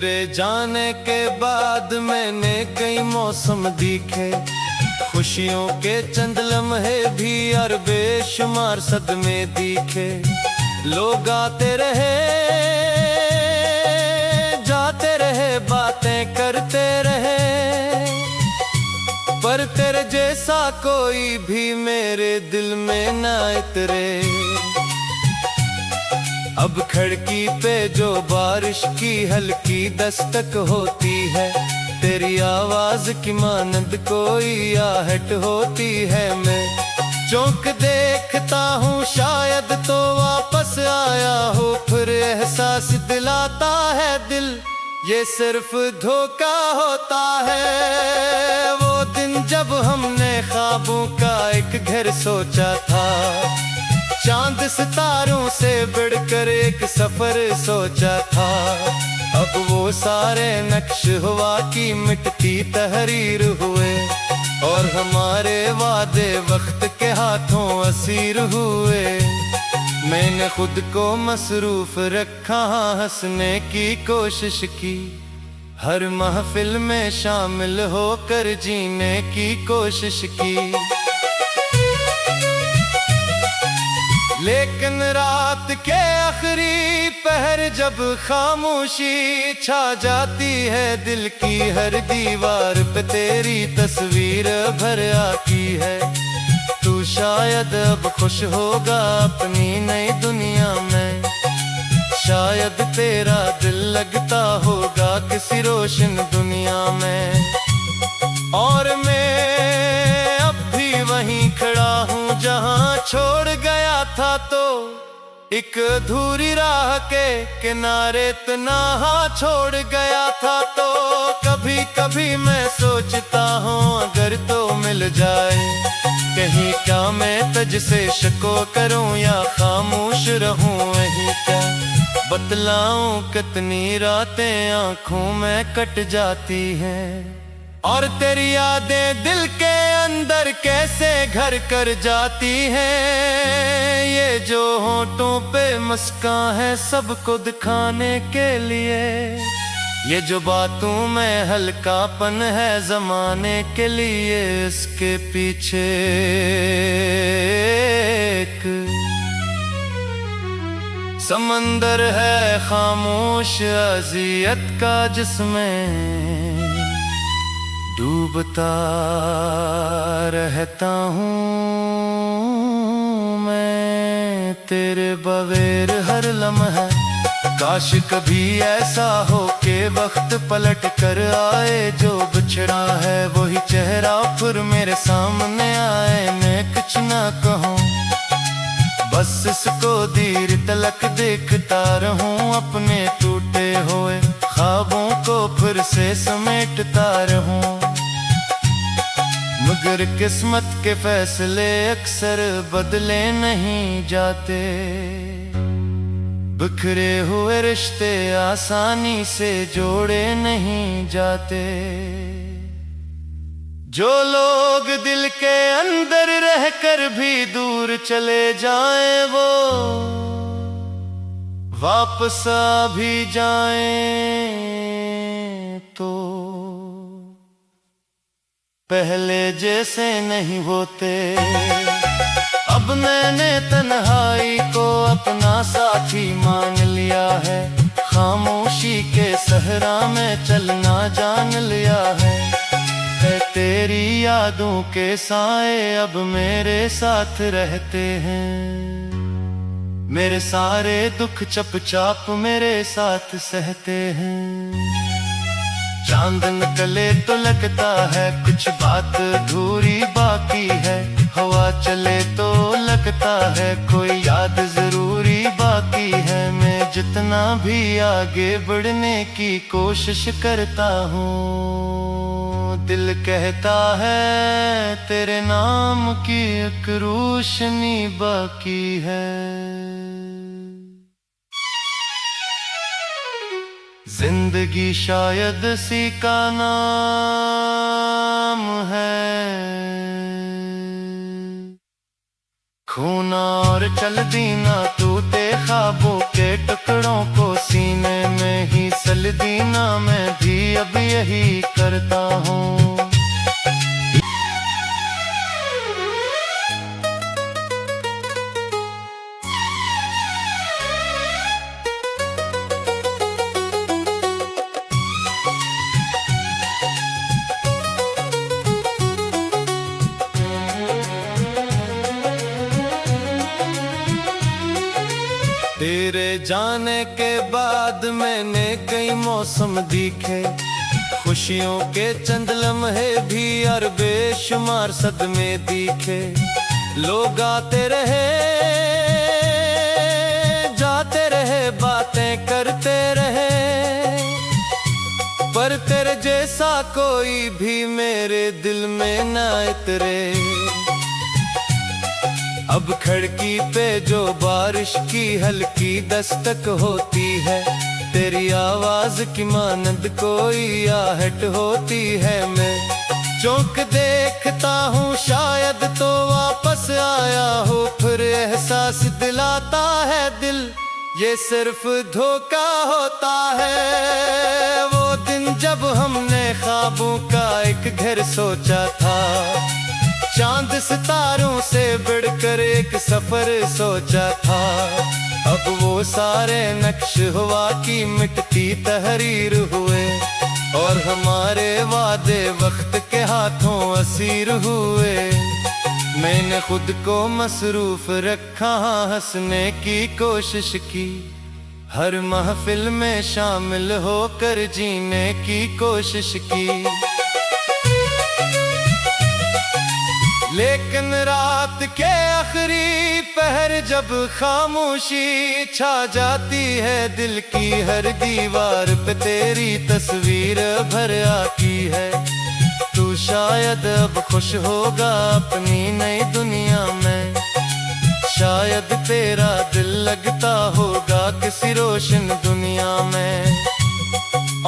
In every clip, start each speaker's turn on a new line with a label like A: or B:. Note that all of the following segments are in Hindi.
A: तेरे जाने के बाद मैंने कई मौसम दिखे, खुशियों के चंद लम्हे भी और बेशुमार सदमे दिखे। लोग आते रहे जाते रहे, बातें करते रहे, पर तेरे जैसा कोई भी मेरे दिल में ना उतरे। अब खिड़की पे जो बारिश की हल्की दस्तक होती है, तेरी आवाज की मानंद कोई आहट होती है। मैं चौंक देखता हूँ, शायद तो वापस आया हो, फिर एहसास दिलाता है दिल ये सिर्फ धोखा होता है। वो दिन जब हमने ख्वाबों का एक घर सोचा था, चांद सितारों से बढ़कर एक सफर सोचा था। अब वो सारे नक्श हवा की मिटती तहरीर हुए, और हमारे वादे वक्त के हाथों असीर हुए। मैंने खुद को मसरूफ रखा, हंसने की कोशिश की, हर महफिल में शामिल होकर जीने की कोशिश की। लेकिन रात के आखिरी पहर जब खामोशी छा जाती है, दिल की हर दीवार पे तेरी तस्वीर भर आती है। तू शायद अब खुश होगा अपनी नई दुनिया में, शायद तेरा दिल लगता होगा किसी रोशन दुनिया में। और मैं अब भी वहीं खड़ा हूँ जहाँ छोड़ गया था, तो एक अधूरी राह के किनारे तन्हा छोड़ गया था। तो कभी कभी मैं सोचता हूँ अगर तो मिल जाए कहीं, क्या मैं तुझसे शको करूँ या खामोश रहूँ वहीं। क्या बतलाऊं कितनी रातें आँखों में कट जाती हैं, और तेरी यादें दिल के अंदर कैसे घर कर जाती हैं। ये जो होठों पे मुस्कान है सबको दिखाने के लिए, ये जो बातों में हल्कापन है जमाने के लिए, इसके पीछे एक समंदर है खामोश अज़ियत का, जिसमें डूबता रहता हूँ मैं तेरे बगैर हर लम्हा। काश कभी ऐसा हो कि वक्त पलट कर आए, जो बिछड़ा है वही चेहरा फिर मेरे सामने आए। मैं कुछ ना कहूँ, बस इसको देर तलक देखता रहूं, अपने टूटे हुए ख्वाबों को फिर से समेटता रहूं। मगर किस्मत के फैसले अक्सर बदले नहीं जाते, बिखरे हुए रिश्ते आसानी से जोड़े नहीं जाते। जो लोग दिल के अंदर रहकर भी दूर चले जाएं, वो वापस आ भी जाएं तो पहले जैसे नहीं होते। अब मैंने तन्हाई को अपना साथी मान लिया है, खामोशी के सहरा में चलना जान लिया है। तेरी यादों के साए अब मेरे साथ रहते हैं, मेरे सारे दुख चुपचाप मेरे साथ सहते हैं। चांद निकले तो लगता है कुछ बात अधूरी बाकी है, हवा चले तो लगता है कोई याद जरूरी बाकी है। मैं जितना भी आगे बढ़ने की कोशिश करता हूँ, दिल कहता है तेरे नाम की एक रोशनी बाकी है। जिंदगी शायद सी का नाम है, खूना और चल दीना टूटे ख्वाबों के टुकड़ों को सीने में ही सल दीना। मैं भी अब यही करता हूँ। तेरे जाने के बाद मैंने कई मौसम दिखे, खुशियों के चंद लम्हे भी और बेशुमार सदमे दिखे। लोग आते रहे जाते रहे, बातें करते रहे, पर तेरे जैसा कोई भी मेरे दिल में ना उतरे। अब खिड़की पे जो बारिश की हल्की दस्तक होती है, तेरी आवाज की मानंद कोई आहट होती है। मैं चौंक देखता हूँ, शायद तो वापस आया हो, फिर एहसास दिलाता है दिल ये सिर्फ धोखा होता है। वो दिन जब हमने ख्वाबों का एक घर सोचा था, चांद सितारों से बढ़कर एक सफर सोचा था। अब वो सारे नक्श हवा की मिटती तहरीर हुए, और हमारे वादे वक्त के हाथों असीर हुए। मैंने खुद को मसरूफ रखा, हंसने की कोशिश की, हर महफिल में शामिल होकर जीने की कोशिश की। लेकिन रात के आखिरी पहर जब खामोशी छा जाती है, दिल की हर दीवार पे तेरी तस्वीर भर आती है। तू शायद अब खुश होगा अपनी नई दुनिया में, शायद तेरा दिल लगता होगा किसी रोशन दुनिया में।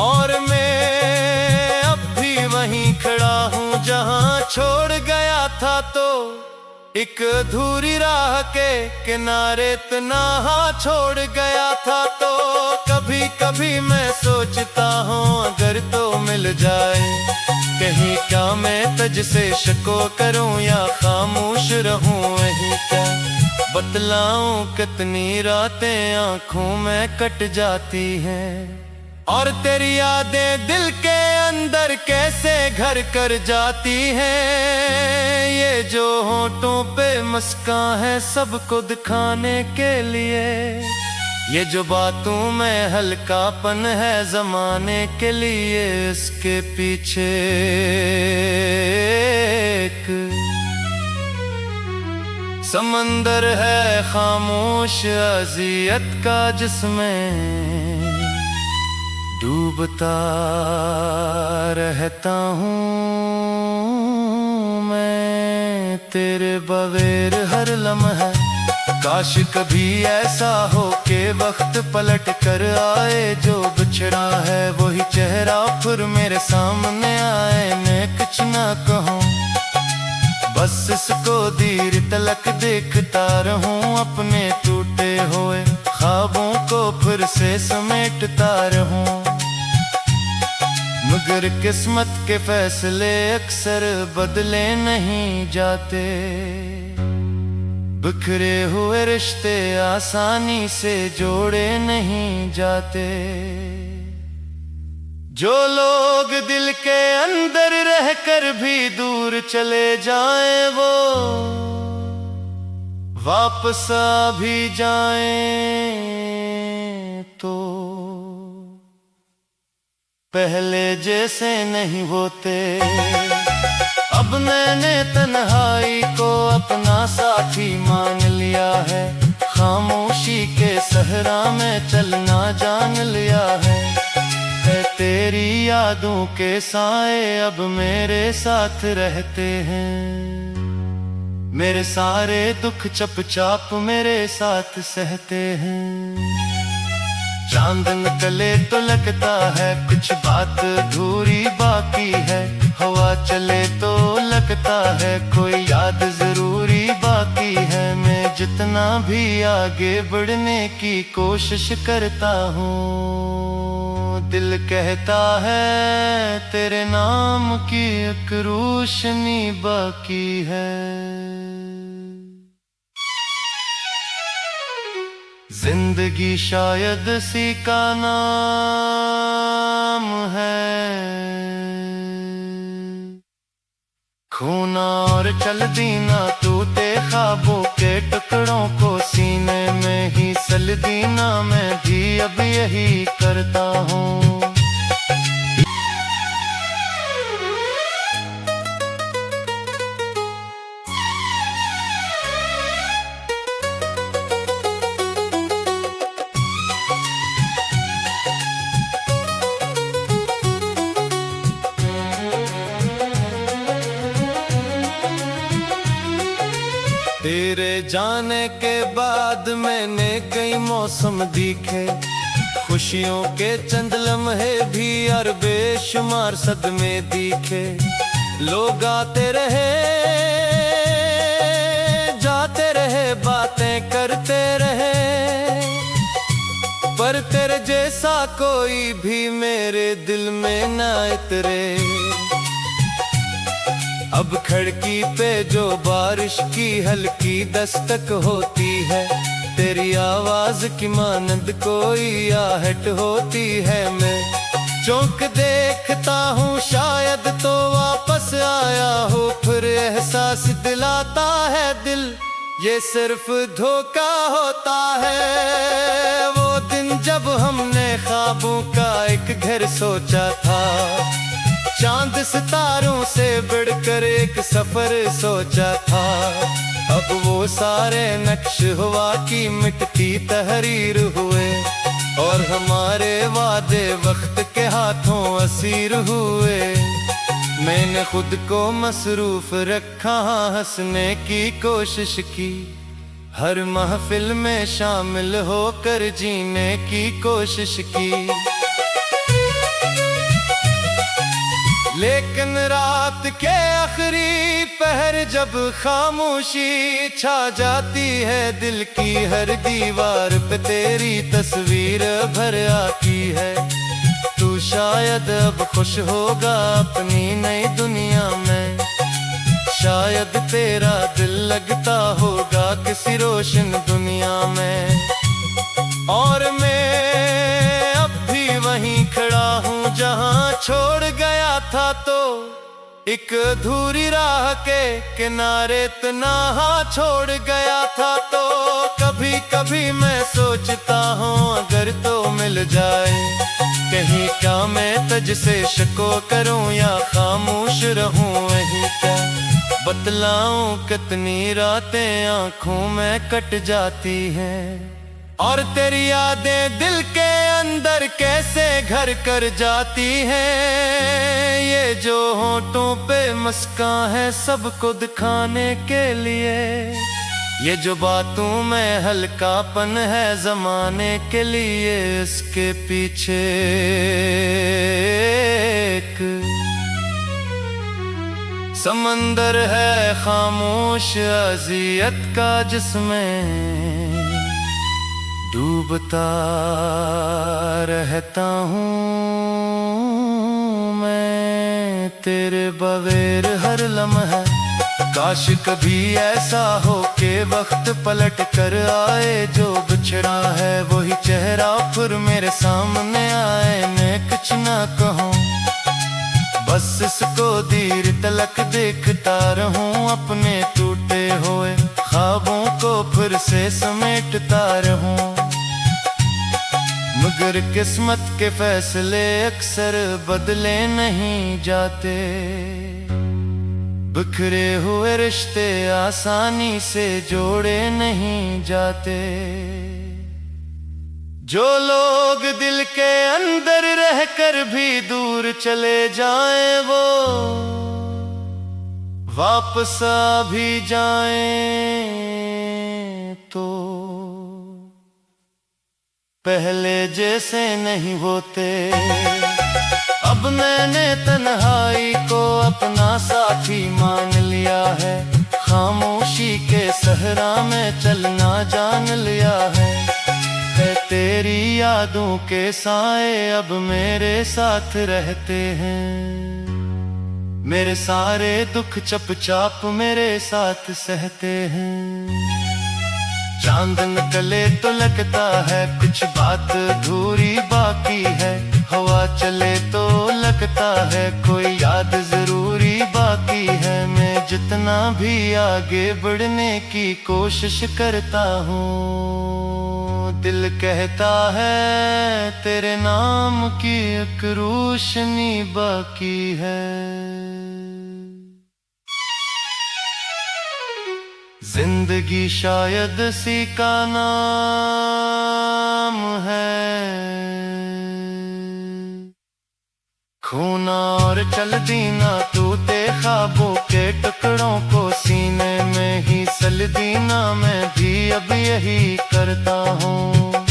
A: और मैं अब भी वहीं खड़ा हूँ जहाँ छोड़ गया था, तो एक अधूरी राह के किनारे तन्हा छोड़ गया था। तो कभी कभी मैं सोचता हूँ, अगर तो मिल जाए कहीं, क्या मैं तुझसे शको करूँ या खामोश रहूँ वहीं। क्या बतलाऊं कितनी रातें आँखों में कट जाती हैं, और तेरी यादें दिल के अंदर कैसे घर कर जाती हैं। ये जो होठों पे मुस्कान है सबको दिखाने के लिए, ये जो बातों में हल्कापन है जमाने के लिए, इसके पीछे एक समंदर है खामोश अज़ियत का, जिसमें डूबता रहता हूँ मैं तेरे बगैर हर लम्हा। काश कभी ऐसा हो कि वक्त पलट कर आए, जो बिछड़ा है वही चेहरा फिर मेरे सामने आए। मैं कुछ ना कहूँ, बस इसको देर तलक देखता रहूं, अपने टूटे हुए ख्वाबों को फिर से समेटता रहूं। मगर किस्मत के फैसले अक्सर बदले नहीं जाते, बिखरे हुए रिश्ते आसानी से जोड़े नहीं जाते। जो लोग दिल के अंदर रहकर भी दूर चले जाएं, वो वापस आ भी जाएं तो पहले जैसे नहीं होते। अब मैंने तन्हाई को अपना साथी मान लिया है, खामोशी के सहरा में चलना जान लिया है। तेरी यादों के साए अब मेरे साथ रहते हैं, मेरे सारे दुख चुपचाप मेरे साथ सहते हैं। चांद निकले तो लगता है कुछ बात अधूरी बाकी है, हवा चले तो लगता है कोई याद जरूरी बाकी है। कितना भी आगे बढ़ने की कोशिश करता हूँ, दिल कहता है तेरे नाम की एक रोशनी बाकी है। जिंदगी शायद सी का नाम है, खूना और चल दीना टूटे ख्वाबों के टुकड़ों को सीने में ही सल दीना। मैं भी अब यही करता हूँ। तेरे जाने के बाद मैंने कई मौसम दिखे, खुशियों के चंद लम्हे भी और बेशुमार सदमे दिखे। लोग आते रहे जाते रहे, बातें करते रहे, पर तेरे जैसा कोई भी मेरे दिल में न उतरे। अब खिड़की पे जो बारिश की हल्की दस्तक होती है, तेरी आवाज की मानंद कोई आहट होती है। मैं चौंक देखता हूँ, शायद तो वापस आया हो, फिर एहसास दिलाता है दिल ये सिर्फ धोखा होता है। वो दिन जब हमने ख्वाबों का एक घर सोचा था, चांद सितारों से बढ़कर एक सफर सोचा था। अब वो सारे नक्श हवा की मिटती तहरीर हुए, और हमारे वादे वक्त के हाथों असीर हुए। मैंने खुद को मसरूफ रखा, हंसने की कोशिश की, हर महफिल में शामिल होकर जीने की कोशिश की। लेकिन रात के आखिरी पहर जब खामोशी छा जाती है, दिल की हर दीवार पे तेरी तस्वीर भर आती है। तू शायद अब खुश होगा अपनी नई दुनिया में, शायद तेरा दिल लगता होगा किसी रोशन दुनिया में। और मैं अब भी वहीं खड़ा हूँ जहाँ छोड़ गया था, तो एक अधूरी राह के किनारे तन्हा छोड़ गया था। तो कभी कभी मैं सोचता हूँ अगर तो मिल जाए कहीं, क्या मैं तुझसे शको करूँ या खामोश रहूँ वहीं। क्या बतलाऊं कितनी रातें आँखों में कट जाती हैं, और तेरी यादें दिल के अंदर कैसे घर कर जाती हैं। ये जो होठों पे मुस्कान है सबको दिखाने के लिए, ये जो बातों में हल्कापन है जमाने के लिए, इसके पीछे एक समंदर है खामोश अज़ियत का, जिसमें डूबता रहता हूँ मैं तेरे बगैर हर लम्हा। काश कभी ऐसा हो कि वक्त पलट कर आए, जो बिछड़ा है वही चेहरा फिर मेरे सामने आए। मैं कुछ ना कहूँ, बस इसको देर तलक देखता रहूं, अपने टूटे हुए ख्वाबों को फिर से समेटता रहूं। मगर किस्मत के फैसले अक्सर बदले नहीं जाते, बिखरे हुए रिश्ते आसानी से जोड़े नहीं जाते। जो लोग दिल के अंदर रहकर भी दूर चले जाएं, वो वापस आ भी जाएं तो पहले जैसे नहीं होते। अब मैंने तन्हाई को अपना साथी मान लिया है, खामोशी के सहरा में चलना जान लिया है तेरी यादों के साए अब मेरे साथ रहते हैं। मेरे सारे दुख चुपचाप मेरे साथ सहते हैं। चांद निकले तो लगता है कुछ बात अधूरी बाकी है, हवा चले तो लगता है कोई याद जरूरी बाकी है। मैं जितना भी आगे बढ़ने की कोशिश करता हूँ, दिल कहता है तेरे नाम की एक रोशनी बाकी है। जिंदगी शायद सी का नाम है, खोना और चल दीना टूटे ख्वाबों के टुकड़ों को सीने में ही सल दीना। मैं भी अब यही करता हूँ।